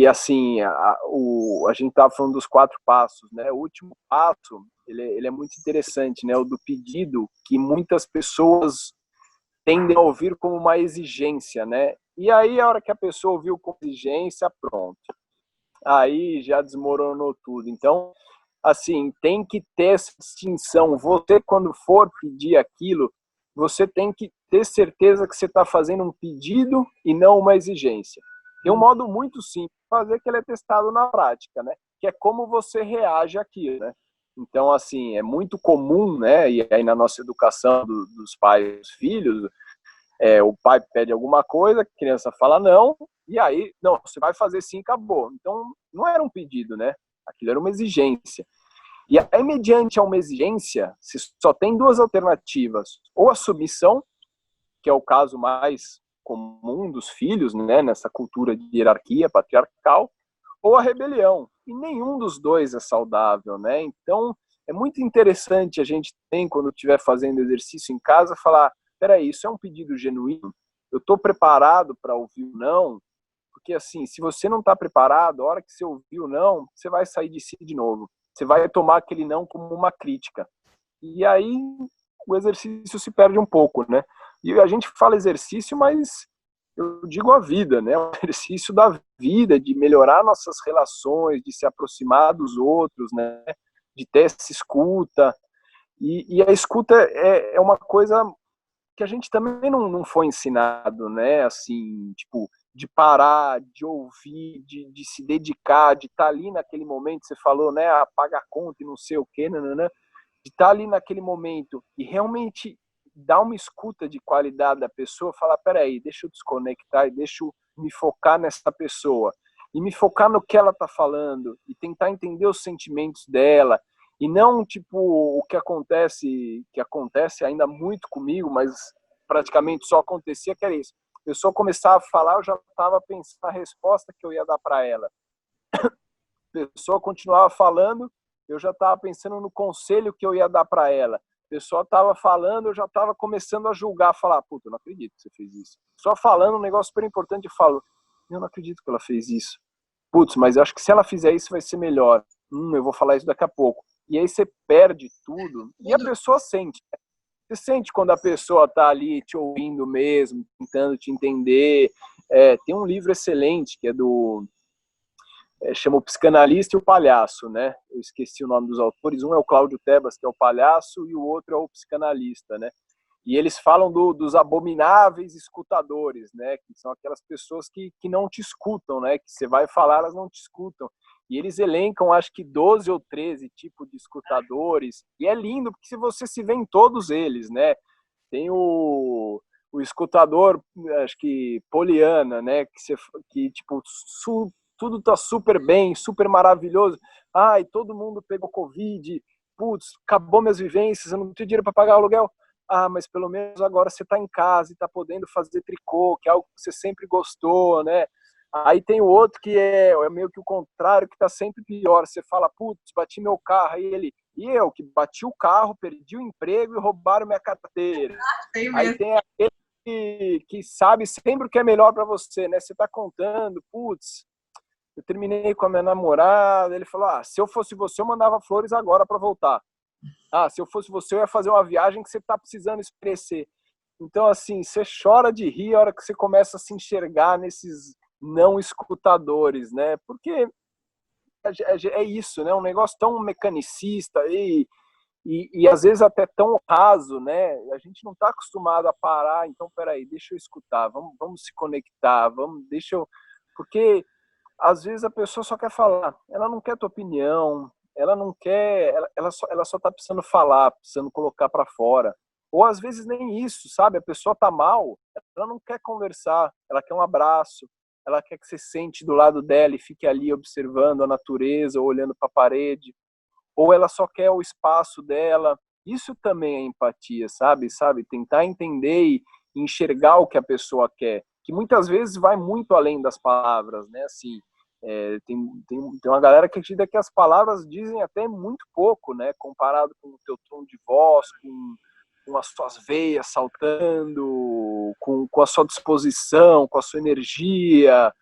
assim, a gente estava falando dos 4 passos, né? O último passo, ele é muito interessante, né? O do pedido, que muitas pessoas tendem a ouvir como uma exigência, né? E aí, a hora que a pessoa ouviu como exigência, pronto. Aí já desmoronou tudo. Então, assim, tem que ter essa distinção. Você, quando for pedir aquilo, você tem que ter certeza que você está fazendo um pedido e não uma exigência. Tem um modo muito simples de fazer, que ele é testado na prática, né? Que é como você reage àquilo, né? Então, assim, é muito comum, né? E aí na nossa educação dos pais e dos filhos, o pai pede alguma coisa, a criança fala não, e aí, não, você vai fazer sim, acabou. Então, não era um pedido, né? Aquilo era uma exigência. E aí, mediante a uma exigência, se só tem 2 alternativas. Ou a submissão, que é o caso mais comum dos filhos, né, nessa cultura de hierarquia patriarcal, ou a rebelião. E nenhum dos dois é saudável, né? Então, é muito interessante a gente tem, quando estiver fazendo exercício em casa, falar, peraí, isso é um pedido genuíno? Eu estou preparado para ouvir o não? Porque, assim, se você não está preparado, a hora que você ouvir o não, você vai sair de si de novo. Você vai tomar aquele não como uma crítica. E aí o exercício se perde um pouco, né? E a gente fala exercício, mas eu digo a vida, né? O exercício da vida, de melhorar nossas relações, de se aproximar dos outros, né? De ter essa escuta. E a escuta é uma coisa que a gente também não foi ensinado, né? Assim, tipo, de parar, de ouvir, de se dedicar, de estar ali naquele momento, você falou, né? Paga a conta e não sei o quê, né? De estar ali naquele momento e realmente dar uma escuta de qualidade da pessoa, falar, peraí, deixa eu desconectar e deixa eu me focar nessa pessoa. E me focar no que ela está falando e tentar entender os sentimentos dela. E não, tipo, o que acontece ainda muito comigo, mas praticamente só acontecia, que era isso. A pessoa começava a falar, eu já estava pensando na resposta que eu ia dar para ela. A pessoa continuava falando, eu já estava pensando no conselho que eu ia dar para ela. A pessoa estava falando, eu já estava começando a julgar, falar, puta, eu não acredito que você fez isso. Só falando um negócio super importante, eu falo, eu não acredito que ela fez isso. Putz, mas eu acho que se ela fizer isso vai ser melhor. Eu vou falar isso daqui a pouco. E aí você perde tudo e a pessoa sente. Você sente quando a pessoa está ali te ouvindo mesmo, tentando te entender. Tem um livro excelente que é chama O Psicanalista e o Palhaço, né? Eu esqueci o nome dos autores. Um é o Cláudio Tebas, que é o palhaço, e o outro é o psicanalista, né? E eles falam dos abomináveis escutadores, né? Que são aquelas pessoas que não te escutam, né? Que você vai falar, elas não te escutam. E eles elencam, acho que 12 ou 13 tipos de escutadores. E é lindo, porque se você se vê em todos eles, né? Tem o escutador, acho que poliana, né? Que tipo, tudo tá super bem, super maravilhoso. Ai, todo mundo pegou Covid. Putz, acabou minhas vivências, eu não tenho dinheiro para pagar aluguel. Ah, mas pelo menos agora você está em casa e está podendo fazer tricô, que é algo que você sempre gostou, né? Aí tem o outro que é meio que o contrário, que está sempre pior. Você fala, putz, bati meu carro. Aí ele, e eu que bati o carro, perdi o emprego e roubaram minha carteira. Tem Aí mesmo. tem aquele que sabe sempre o que é melhor para você, né? Você tá contando, putz, eu terminei com a minha namorada, ele falou, se eu fosse você, eu mandava flores agora para voltar. Se eu fosse você, eu ia fazer uma viagem que você tá precisando expressar. Então, assim, você chora de rir a hora que você começa a se enxergar nesses não escutadores, né? Porque é isso, né? Um negócio tão mecanicista e às vezes até tão raso, né? A gente não está acostumado a parar, então, peraí, deixa eu escutar, vamos se conectar, porque às vezes a pessoa só quer falar, ela não quer tua opinião, ela não quer, ela só tá precisando falar, precisando colocar para fora. Ou às vezes nem isso, sabe? A pessoa tá mal, ela não quer conversar, ela quer um abraço, ela quer que você sente do lado dela e fique ali observando a natureza, ou olhando para a parede, ou ela só quer o espaço dela. Isso também é empatia, sabe? Tentar entender e enxergar o que a pessoa quer, que muitas vezes vai muito além das palavras, né? Assim, tem uma galera que acredita que as palavras dizem até muito pouco, né? Comparado com o teu tom de voz, com as suas veias saltando, com a sua disposição, com a sua energia.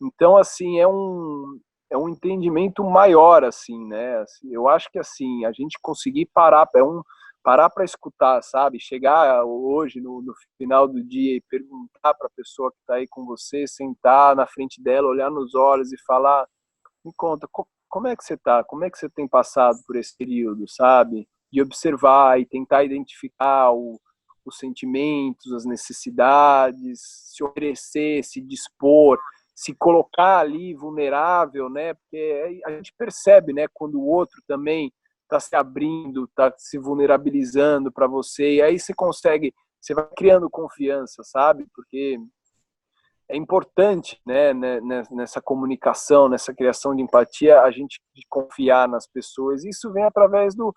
Então, assim, é um entendimento maior, assim, né? Assim, eu acho que, assim, a gente conseguir parar para escutar, sabe? Chegar hoje, no final do dia e perguntar para a pessoa que está aí com você, sentar na frente dela, olhar nos olhos e falar, me conta, como é que você está? Como é que você tem passado por esse período, sabe? De observar e tentar identificar os sentimentos, as necessidades, se oferecer, se dispor, se colocar ali vulnerável, né? Porque a gente percebe, né, quando o outro também está se abrindo, está se vulnerabilizando para você, e aí você vai criando confiança, sabe? Porque é importante, né, nessa comunicação, nessa criação de empatia, a gente confiar nas pessoas. Isso vem através do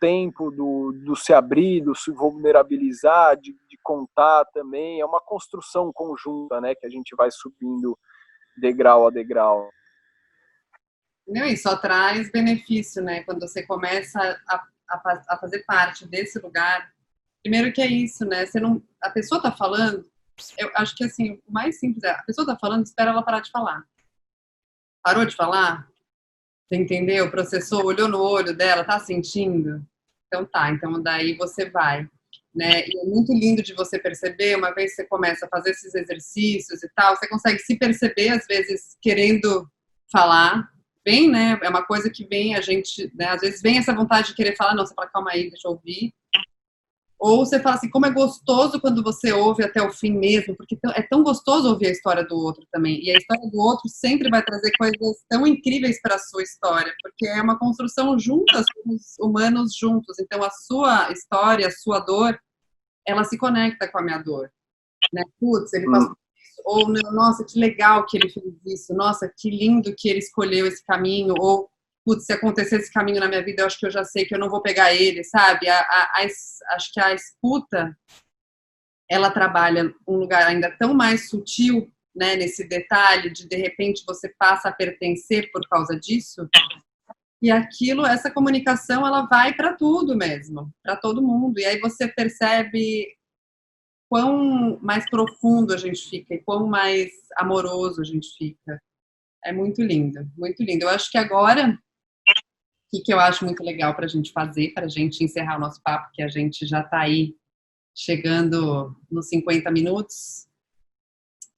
tempo, do se abrir, do se vulnerabilizar, de contar também. É uma construção conjunta, né, que a gente vai subindo degrau a degrau. Não, e só traz benefício, né? Quando você começa a fazer parte desse lugar. Primeiro que é isso, né? A pessoa tá falando, eu acho que assim, o mais simples é, a pessoa tá falando, espera ela parar de falar. Parou de falar? Você entendeu? Processou, olhou no olho dela, tá sentindo? Então tá, então daí você vai. Né? E é muito lindo de você perceber, uma vez que você começa a fazer esses exercícios e tal, você consegue se perceber, às vezes, querendo falar. Vem, né? É uma coisa que vem, a gente, né? Às vezes vem essa vontade de querer falar, não, você fala, calma aí, deixa eu ouvir. Ou você fala assim, como é gostoso quando você ouve até o fim mesmo, porque é tão gostoso ouvir a história do outro também. E a história do outro sempre vai trazer coisas tão incríveis para a sua história, porque é uma construção juntas, somos humanos juntos. Então, a sua história, a sua dor, ela se conecta com a minha dor. Né? Putz, ele passou isso. Ou, nossa, que legal que ele fez isso. Nossa, que lindo que ele escolheu esse caminho. Ou, putz, se acontecer esse caminho na minha vida, eu acho que eu já sei que eu não vou pegar ele, sabe? Acho que a escuta, ela trabalha um lugar ainda tão mais sutil, né, nesse detalhe de repente, você passa a pertencer por causa disso. E aquilo, essa comunicação, ela vai para tudo mesmo, para todo mundo. E aí você percebe quão mais profundo a gente fica e quão mais amoroso a gente fica. É muito lindo, muito lindo. Eu acho que agora, o que eu acho muito legal para a gente fazer, para a gente encerrar o nosso papo, que a gente já está aí chegando nos 50 minutos,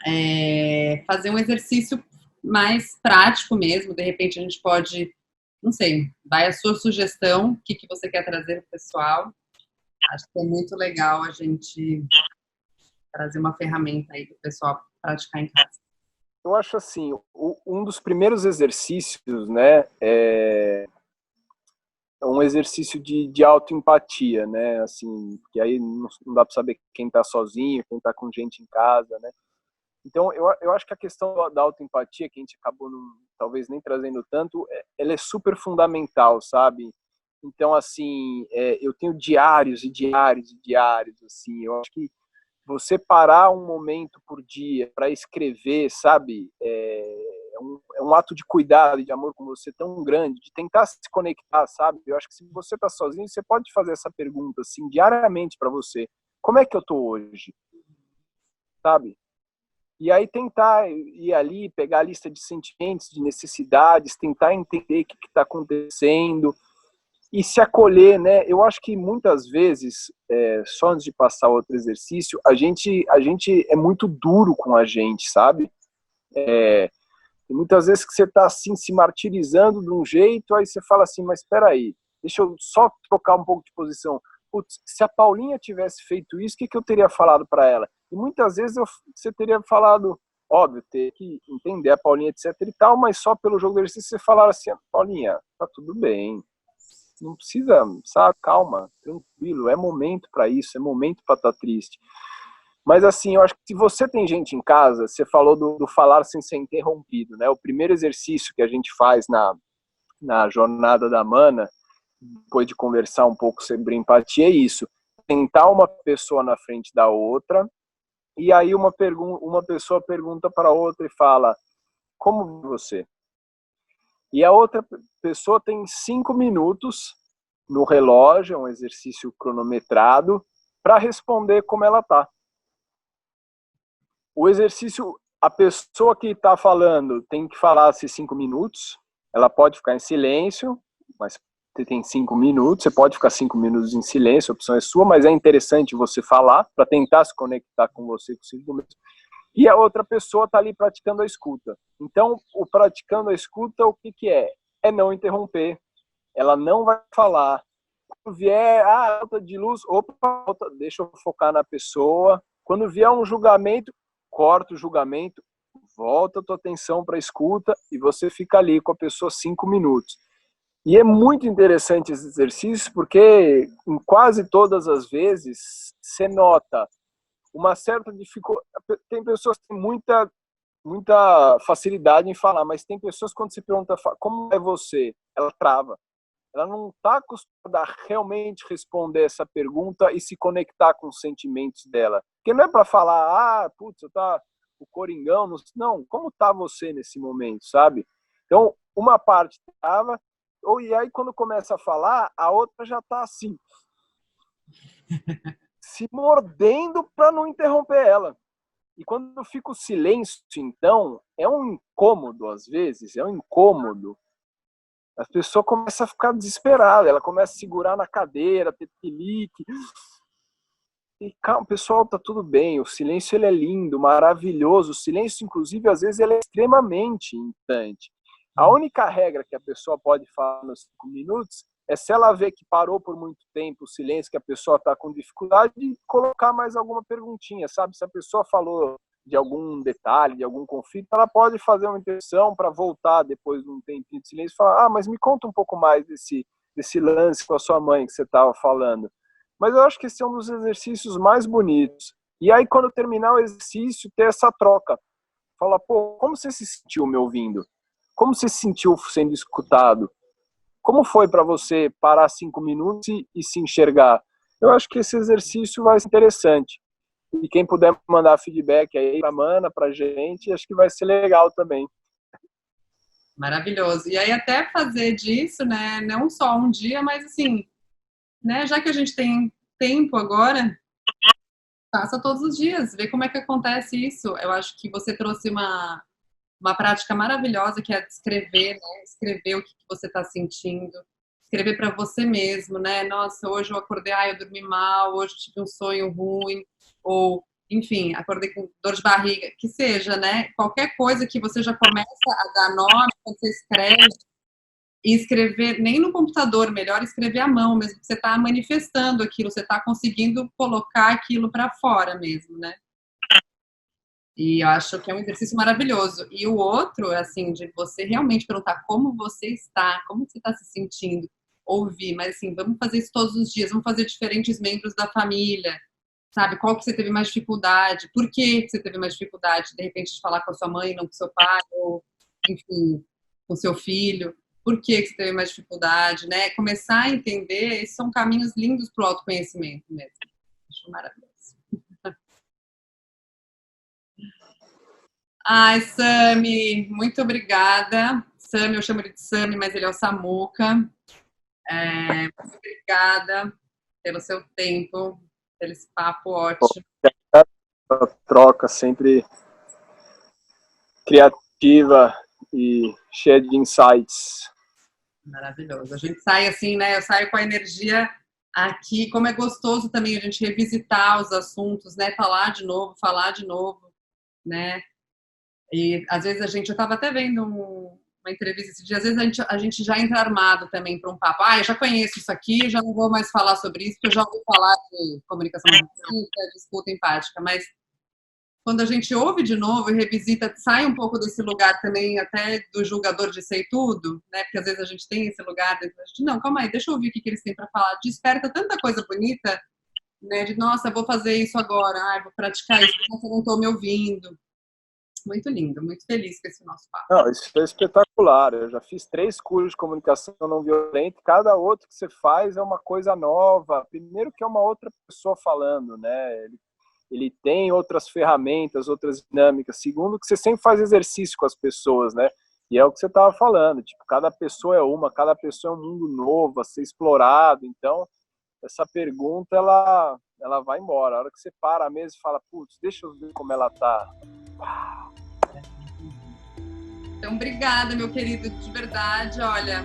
é fazer um exercício mais prático mesmo. De repente a gente pode, não sei, vai a sua sugestão, o que você quer trazer para o pessoal. Acho que é muito legal a gente trazer uma ferramenta aí para o pessoal praticar em casa. Eu acho assim, um dos primeiros exercícios, né, é um exercício de autoempatia, né, assim, que aí não dá para saber quem está sozinho, quem está com gente em casa, né. Então, eu acho que a questão da autoempatia, que a gente acabou talvez nem trazendo tanto, ela é super fundamental, sabe? Então, assim, eu tenho diários e diários e diários, assim, eu acho que você parar um momento por dia para escrever, sabe, é um ato de cuidado e de amor com você tão grande, de tentar se conectar, sabe? Eu acho que se você está sozinho, você pode fazer essa pergunta, assim, diariamente para você. Como é que eu estou hoje? sabe? E aí tentar ir ali, pegar a lista de sentimentos, de necessidades, tentar entender o que está acontecendo e se acolher, né? Eu acho que muitas vezes, só antes de passar outro exercício, a gente é muito duro com a gente, sabe? E muitas vezes que você está assim, se martirizando de um jeito, aí você fala assim, mas espera aí, deixa eu só trocar um pouco de posição. Putz, se a Paulinha tivesse feito isso, o que eu teria falado para ela? E muitas vezes você teria falado, óbvio, ter que entender a Paulinha, etc e tal, mas só pelo jogo do exercício você falar assim, Paulinha, tá tudo bem, não precisa, sabe, calma, tranquilo, é momento para isso, é momento para estar triste. Mas assim, eu acho que se você tem gente em casa, você falou do falar sem ser interrompido, né? O primeiro exercício que a gente faz na jornada da Mana, depois de conversar um pouco sobre empatia, é isso. Tentar uma pessoa na frente da outra, e aí uma pessoa pergunta para a outra e fala, como você? E a outra pessoa tem 5 minutos no relógio, é um exercício cronometrado, para responder como ela está. O exercício, a pessoa que está falando tem que falar esses 5 minutos, ela pode ficar em silêncio, mas você tem 5 minutos, você pode ficar 5 minutos em silêncio, a opção é sua, mas é interessante você falar para tentar se conectar com você com 5 minutos. E a outra pessoa está ali praticando a escuta. Então, o praticando a escuta, o que é? É não interromper. Ela não vai falar. Quando vier, alta de luz, opa, deixa eu focar na pessoa. Quando vier um julgamento, corta o julgamento, volta a tua atenção para a escuta e você fica ali com a pessoa 5 minutos. E é muito interessante esse exercício porque em quase todas as vezes você nota uma certa dificuldade. Tem pessoas que têm muita facilidade em falar, mas tem pessoas que quando se pergunta como é você, ela trava. Ela não está acostumada a realmente responder essa pergunta e se conectar com os sentimentos dela. Porque não é para falar, putz, o Coringão. Não, como está você nesse momento, sabe? Então, uma parte trava, e aí quando começa a falar, a outra já está assim, se mordendo para não interromper ela. E quando fica o silêncio, então, é um incômodo às vezes, é um incômodo. A pessoa começa a ficar desesperada, ela começa a segurar na cadeira, ter pelique. E calma, pessoal, tá tudo bem, o silêncio ele é lindo, maravilhoso. O silêncio, inclusive, às vezes ele é extremamente irritante. A única regra que a pessoa pode falar nos 5 minutos é se ela vê que parou por muito tempo o silêncio, que a pessoa está com dificuldade, de colocar mais alguma perguntinha, sabe? Se a pessoa falou de algum detalhe, de algum conflito, ela pode fazer uma interrupção para voltar depois de um tempinho de silêncio e falar, mas me conta um pouco mais desse lance com a sua mãe que você estava falando. Mas eu acho que esse é um dos exercícios mais bonitos. E aí, quando terminar o exercício, ter essa troca. Fala, pô, como você se sentiu me ouvindo? Como você se sentiu sendo escutado? Como foi para você parar 5 minutos e se enxergar? Eu acho que esse exercício vai ser interessante. E quem puder mandar feedback aí pra Mana, pra gente, acho que vai ser legal também. Maravilhoso. E aí até fazer disso, né, não só um dia, mas assim, né, já que a gente tem tempo agora, faça todos os dias, vê como é que acontece isso. Eu acho que você trouxe uma prática maravilhosa que é escrever, né? Escrever o que você está sentindo, escrever para você mesmo, né? Nossa, hoje eu acordei, eu dormi mal, hoje eu tive um sonho ruim, ou enfim, acordei com dor de barriga, que seja, né? Qualquer coisa que você já começa a dar nome, quando você escreve, e escrever, nem no computador, melhor escrever à mão mesmo, que você está manifestando aquilo, você está conseguindo colocar aquilo para fora mesmo, né? E eu acho que é um exercício maravilhoso. E o outro, assim, de você realmente perguntar como você está, como você está se sentindo, ouvir, mas assim, vamos fazer isso todos os dias, vamos fazer diferentes membros da família, sabe? Qual que você teve mais dificuldade? Por que você teve mais dificuldade, de repente, de falar com a sua mãe, não com seu pai, ou, enfim, com seu filho? Por que você teve mais dificuldade, né? Começar a entender, esses são caminhos lindos para o autoconhecimento mesmo. Acho maravilhoso. Ai, Sami, muito obrigada. Sami, eu chamo ele de Sami, mas ele é o Samuca. Muito obrigada pelo seu tempo, pelo esse papo ótimo. troca sempre criativa e cheia de insights. Maravilhoso. A gente sai assim, né? Eu saio com a energia aqui, como é gostoso também a gente revisitar os assuntos, né? Falar de novo, né? E às vezes eu estava até vendo uma entrevista esse dia, às vezes a gente já entra armado também para um papo. Eu já conheço isso aqui, já não vou mais falar sobre isso, porque eu já ouvi falar de comunicação de escuta empática, mas quando a gente ouve de novo e revisita, sai um pouco desse lugar também, até do julgador de sei tudo, né? Porque às vezes a gente tem esse lugar dentro da gente, não, calma aí, deixa eu ouvir o que eles têm para falar. Desperta tanta coisa bonita, né? De, nossa, vou fazer isso agora, vou praticar isso, porque eu não estou me ouvindo. Muito lindo, muito feliz com esse nosso papo. Não, isso é espetacular. Eu já fiz 3 cursos de comunicação não violenta, cada outro que você faz é uma coisa nova. Primeiro que é uma outra pessoa falando, né? Ele tem outras ferramentas, outras dinâmicas. Segundo, que você sempre faz exercício com as pessoas, né? E é o que você estava falando, tipo, cada pessoa é uma, cada pessoa é um mundo novo a ser explorado. Então, essa pergunta, ela vai embora. A hora que você para a mesa e fala, putz, deixa eu ver como ela tá. Então, obrigada, meu querido, de verdade. Olha,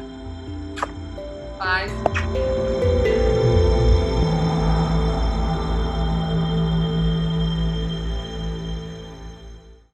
paz.